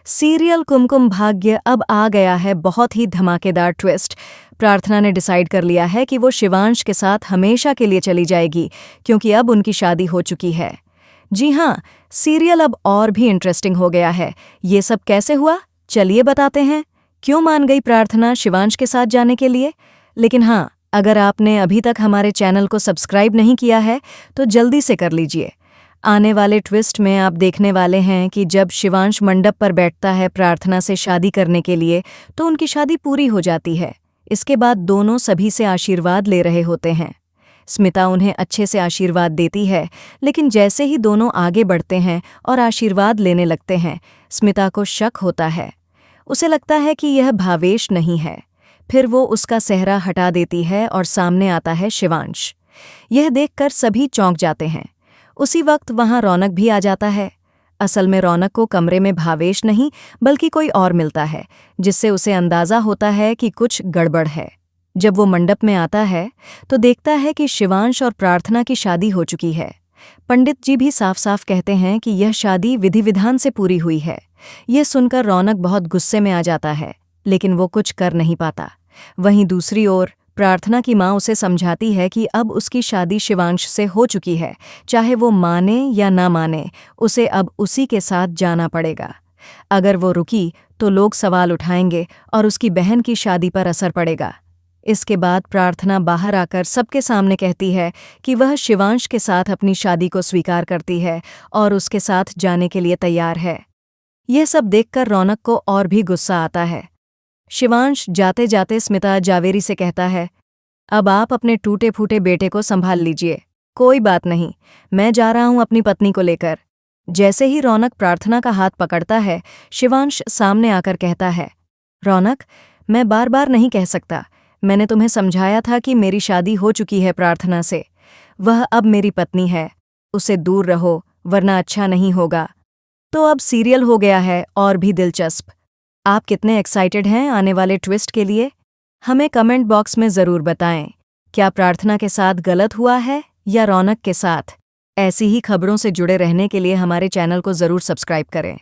Serial Kumkum Bhagya अब आ गया है बहुत ही धमाकेदार ट्विस्ट। प्रार्थना ने डिसाइड कर लिया है कि वो शिवांश के साथ हमेशा के लिए चली जाएगी क्योंकि अब उनकी शादी हो चुकी है। जी हाँ, सीरियल अब और भी इंटरेस्टिंग हो गया है। ये सब कैसे हुआ, चलिए बताते हैं। क्यों मान गई प्रार्थना शिवांश के साथ जाने के लिए? लेकिन हाँ, अगर आपने अभी तक हमारे चैनल को सब्सक्राइब नहीं किया है तो जल्दी से कर लीजिए। आने वाले ट्विस्ट में आप देखने वाले हैं कि जब शिवांश मंडप पर बैठता है प्रार्थना से शादी करने के लिए तो उनकी शादी पूरी हो जाती है। इसके बाद दोनों सभी से आशीर्वाद ले रहे होते हैं। स्मिता उन्हें अच्छे से आशीर्वाद देती है, लेकिन जैसे ही दोनों आगे बढ़ते हैं और आशीर्वाद लेने लगते हैं, स्मिता को शक होता है। उसे लगता है कि यह भावेश नहीं है। फिर वो उसका सेहरा हटा देती है और सामने आता है शिवांश। यह देखकर सभी चौंक जाते हैं। उसी वक्त वहां रौनक भी आ जाता है। असल में रौनक को कमरे में भावेश नहीं बल्कि कोई और मिलता है, जिससे उसे अंदाजा होता है कि कुछ गड़बड़ है। जब वो मंडप में आता है तो देखता है कि शिवांश और प्रार्थना की शादी हो चुकी है। पंडित जी भी साफ साफ कहते हैं कि यह शादी विधि विधान से पूरी हुई है। यह सुनकर रौनक बहुत गुस्से में आ जाता है, लेकिन वो कुछ कर नहीं पाता। वहीं दूसरी ओर प्रार्थना की माँ उसे समझाती है कि अब उसकी शादी शिवांश से हो चुकी है। चाहे वो माने या ना माने, उसे अब उसी के साथ जाना पड़ेगा। अगर वो रुकी तो लोग सवाल उठाएंगे और उसकी बहन की शादी पर असर पड़ेगा। इसके बाद प्रार्थना बाहर आकर सबके सामने कहती है कि वह शिवांश के साथ अपनी शादी को स्वीकार करती है और उसके साथ जाने के लिए तैयार है। यह सब देखकर रौनक को और भी गुस्सा आता है। शिवांश जाते जाते स्मिता जावेरी से कहता है, अब आप अपने टूटे फूटे बेटे को संभाल लीजिए। कोई बात नहीं, मैं जा रहा हूं अपनी पत्नी को लेकर। जैसे ही रौनक प्रार्थना का हाथ पकड़ता है, शिवांश सामने आकर कहता है, रौनक, मैं बार बार नहीं कह सकता। मैंने तुम्हें समझाया था कि मेरी शादी हो चुकी है प्रार्थना से। वह अब मेरी पत्नी है। उससे दूर रहो वरना अच्छा नहीं होगा। तो अब सीरियल हो गया है और भी दिलचस्प। आप कितने एक्साइटेड हैं आने वाले ट्विस्ट के लिए? हमें कमेंट बॉक्स में ज़रूर बताएं। क्या प्रार्थना के साथ गलत हुआ है या रौनक के साथ? ऐसी ही खबरों से जुड़े रहने के लिए हमारे चैनल को ज़रूर सब्सक्राइब करें।